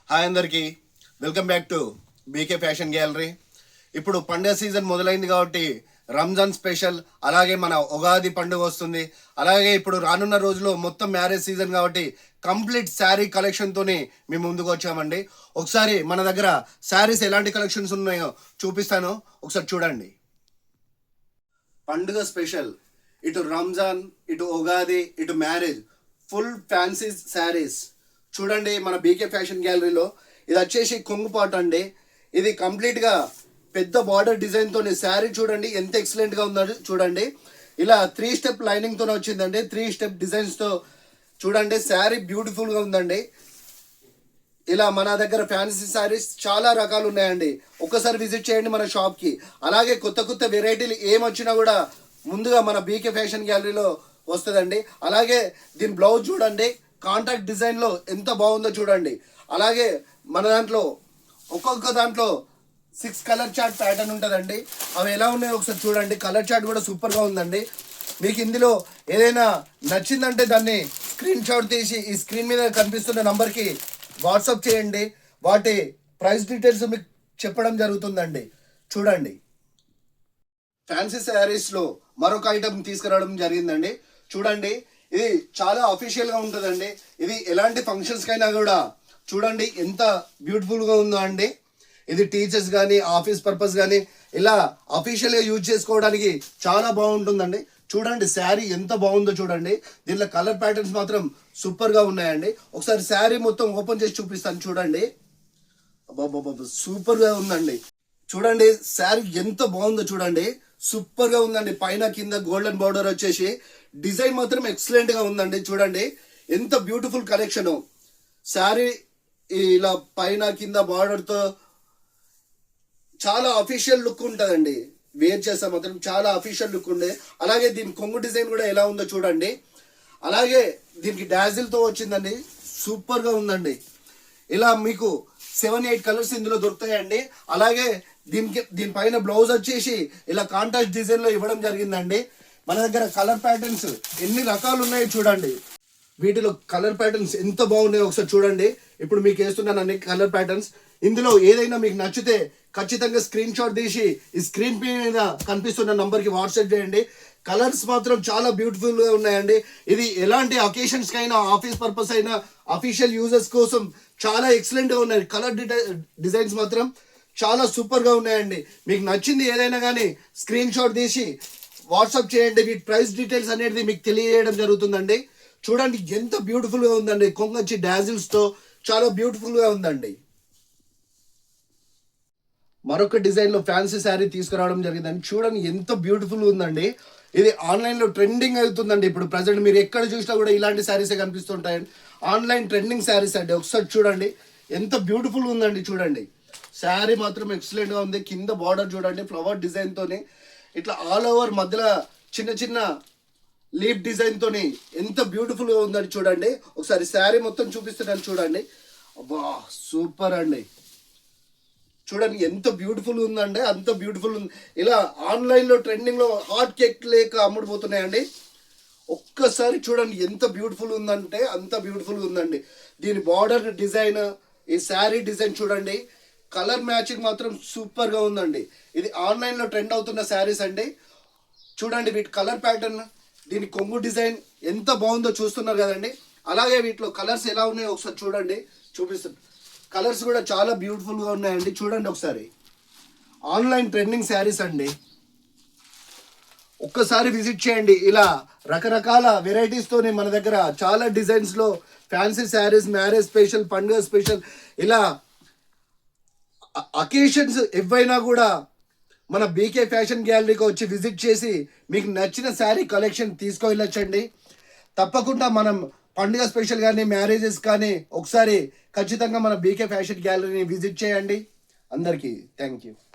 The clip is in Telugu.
హాయ్ అందరికీ, welcome back to BK fashion gallery. ఇప్పుడు పండుగ సీజన్ మొదలైంది కాబట్టి రంజాన్ స్పెషల్, అలాగే మన ఉగాది పండుగ వస్తుంది. అలాగే ఇప్పుడు రానున్న రోజుల్లో మొత్తం మ్యారేజ్ సీజన్ కాబట్టి కంప్లీట్ శారీ కలెక్షన్తోనే మేము ముందుకు వచ్చామండి. ఒకసారి మన దగ్గర శారీస్ ఎలాంటి కలెక్షన్స్ ఉన్నాయో చూపిస్తాను, ఒకసారి చూడండి. పండుగ స్పెషల్, ఇటు రంజాన్, ఇటు ఉగాది, ఇటు మ్యారేజ్, ఫుల్ ఫ్యాన్సీ శారీస్ చూడండి మన బీకే ఫ్యాషన్ గ్యాలరీలో. ఇది వచ్చేసి కొంగుపాటు అండి. ఇది కంప్లీట్గా పెద్ద బార్డర్ డిజైన్తో శారీ చూడండి ఎంత ఎక్సలెంట్గా ఉందో చూడండి. ఇలా 3 స్టెప్ లైనింగ్తో వచ్చిందండి, 3 స్టెప్ డిజైన్స్తో చూడండి. శారీ బ్యూటిఫుల్గా ఉందండి. ఇలా మన దగ్గర ఫ్యాన్సీ శారీస్ చాలా రకాలు ఉన్నాయండి. ఒక్కసారి విజిట్ చేయండి మన షాప్కి. అలాగే కొత్త కొత్త వెరైటీలు ఏమొచ్చినా కూడా ముందుగా మన బీకే ఫ్యాషన్ గ్యాలరీలో వస్తుందండి. అలాగే దీని బ్లౌజ్ చూడండి, కాంట్రాక్ట్ డిజైన్లో ఎంత బాగుందో చూడండి. అలాగే మన దాంట్లో ఒక్కొక్క దాంట్లో 6 కలర్ చార్ట్ ప్యాటర్న్ ఉంటుందండి. అవి ఎలా ఉన్నాయో ఒకసారి చూడండి. కలర్ చార్ట్ కూడా సూపర్గా ఉందండి. మీకు ఇందులో ఏదైనా నచ్చిందంటే దాన్ని స్క్రీన్ షాట్ తీసి ఈ స్క్రీన్ మీద కనిపిస్తున్న నంబర్కి వాట్సాప్ చేయండి. వాటి ప్రైస్ డీటెయిల్స్ మీకు చెప్పడం జరుగుతుందండి. చూడండి, ఫ్యాన్సీ శారీస్లో మరొక ఐటమ్ తీసుకురావడం జరిగిందండి. చూడండి, ఇది చాలా అఫీషియల్గా ఉంటుందండి. ఇది ఎలాంటి ఫంక్షన్స్కైనా కూడా చూడండి ఎంత బ్యూటిఫుల్గా ఉందో అండి. ఇది టీచర్స్ కానీ ఆఫీస్ పర్పస్ కానీ ఇలా అఫీషియల్గా యూజ్ చేసుకోవడానికి చాలా బాగుంటుందండి. చూడండి శారీ ఎంత బాగుందో చూడండి. దీనిలో కలర్ ప్యాటర్న్స్ మాత్రం సూపర్గా ఉన్నాయండి. ఒకసారి శారీ మొత్తం ఓపెన్ చేసి చూపిస్తాను చూడండి. అబ్బాబ్బాబ్బా, సూపర్గా ఉందండి. చూడండి శారీ ఎంత బాగుందో చూడండి, సూపర్గా ఉందండి. పైన కింద గోల్డెన్ బార్డర్ వచ్చేసి డిజైన్ మాత్రం ఎక్సలెంట్గా ఉందండి. చూడండి ఎంత బ్యూటిఫుల్ కలెక్షన్. శారీ ఇలా పైన కింద బార్డర్తో చాలా అఫీషియల్ లుక్ ఉంటుందండి. వేర్ చేస్తే మాత్రం చాలా అఫీషియల్ లుక్ ఉండే. అలాగే దీని కొంగు డిజైన్ కూడా ఎలా ఉందో చూడండి. అలాగే దీనికి డాజిల్తో వచ్చిందండి, సూపర్గా ఉందండి. ఇలా మీకు 7-8 కలర్స్ ఇందులో దొరుకుతాయండి. అలాగే దీనిపైన బ్లౌజ్ వచ్చేసి ఇలా కాంట్రాస్ట్ డిజైన్లో ఇవ్వడం జరిగిందండి. మన దగ్గర కలర్ ప్యాటర్న్స్ ఎన్ని రకాలు ఉన్నాయో చూడండి. వీటిలో కలర్ ప్యాటర్న్స్ ఎంత బాగున్నాయో ఒకసారి చూడండి. ఇప్పుడు మీకు వేస్తున్నాను అన్ని కలర్ ప్యాటర్న్స్. ఇందులో ఏదైనా మీకు నచ్చితే ఖచ్చితంగా స్క్రీన్ షాట్ తీసి ఈ స్క్రీన్ మీద కనిపిస్తున్న నంబర్కి వాట్సాప్ చేయండి. కలర్స్ మాత్రం చాలా బ్యూటిఫుల్గా ఉన్నాయండి. ఇది ఎలాంటి అకేషన్స్కి అయినా, ఆఫీస్ పర్పస్ అయినా, అఫీషియల్ యూజర్స్ కోసం చాలా ఎక్సలెంట్గా ఉన్నాయి. కలర్ డిజైన్స్ మాత్రం చాలా సూపర్గా ఉన్నాయండి. మీకు నచ్చింది ఏదైనా కానీ స్క్రీన్ షాట్ తీసి వాట్సాప్ చేయండి. వీటి ప్రైస్ డీటెయిల్స్ అనేది మీకు తెలియజేయడం జరుగుతుందండి. చూడండి ఎంత బ్యూటిఫుల్గా ఉందండి. కొంగొచ్చి డాజిల్స్తో చాలా బ్యూటిఫుల్గా ఉందండి. మరొక డిజైన్లో ఫ్యాన్సీ శారీ తీసుకురావడం జరిగిందండి. చూడండి ఎంత బ్యూటిఫుల్ ఉందండి. ఇది ఆన్లైన్లో ట్రెండింగ్ అవుతుందండి. ఇప్పుడు ప్రజెంట్ మీరు ఎక్కడ చూసినా కూడా ఇలాంటి శారీసే కనిపిస్తుంటాయండి. ఆన్లైన్ ట్రెండింగ్ శారీస్ అండి. ఒకసారి చూడండి ఎంత బ్యూటిఫుల్ ఉందండి. చూడండి శారీ మాత్రం ఎక్సలెంట్గా ఉంది. కింద బార్డర్ చూడండి ఫ్లవర్ డిజైన్తోని ఇట్లా ఆల్ ఓవర్ మధ్యలో చిన్న చిన్న లీఫ్ డిజైన్తోని ఎంత బ్యూటిఫుల్గా ఉందని చూడండి. ఒకసారి శారీ మొత్తం చూపిస్తున్నాను చూడండి. అబ్బా సూపర్ అండి. చూడండి ఎంత బ్యూటిఫుల్ ఉందండి, అంత బ్యూటిఫుల్ ఉంది. ఇలా ఆన్లైన్లో ట్రెండింగ్లో హాట్ కేక్ లేక అమ్ముడుపోతున్నాయండి. ఒక్కసారి చూడండి ఎంత బ్యూటిఫుల్ ఉందంటే అంత బ్యూటిఫుల్గా ఉందండి. దీని బార్డర్ డిజైన్, ఈ శారీ డిజైన్ చూడండి, కలర్ మ్యాచింగ్ మాత్రం సూపర్గా ఉందండి. ఇది ఆన్లైన్లో ట్రెండ్ అవుతున్న శారీస్ అండి. చూడండి వీటి కలర్ ప్యాటర్న్, దీని కొంగు డిజైన్ ఎంత బాగుందో చూస్తున్నారు కదండి. అలాగే వీటిలో కలర్స్ ఎలా ఉన్నాయో ఒకసారి చూడండి, చూపిస్తాను. కలర్స్ కూడా చాలా బ్యూటిఫుల్గా ఉన్నాయండి. చూడండి ఒకసారి ఆన్లైన్ ట్రెండింగ్ శారీస్ అండి. ఒక్కసారి విజిట్ చేయండి. ఇలా రకరకాల వెరైటీస్తోనే మన దగ్గర చాలా డిజైన్స్లో ఫ్యాన్సీ శారీస్, మ్యారేజ్ స్పెషల్, పండుగ స్పెషల్, ఇలా అకేషన్స్ ఏవైనా కూడా మన బీకే ఫ్యాషన్ గ్యాలరీకి వచ్చి విజిట్ చేసి మీకు నచ్చిన శారీ కలెక్షన్ తీసుకువెళ్ళొచ్చండి. తప్పకుండా మనం పండుగ స్పెషల్ కానీ మ్యారేజెస్ కానీ ఒకసారి ఖచ్చితంగా మన బీకే ఫ్యాషన్ గ్యాలరీని విజిట్ చేయండి. అందరికీ థ్యాంక్ యూ.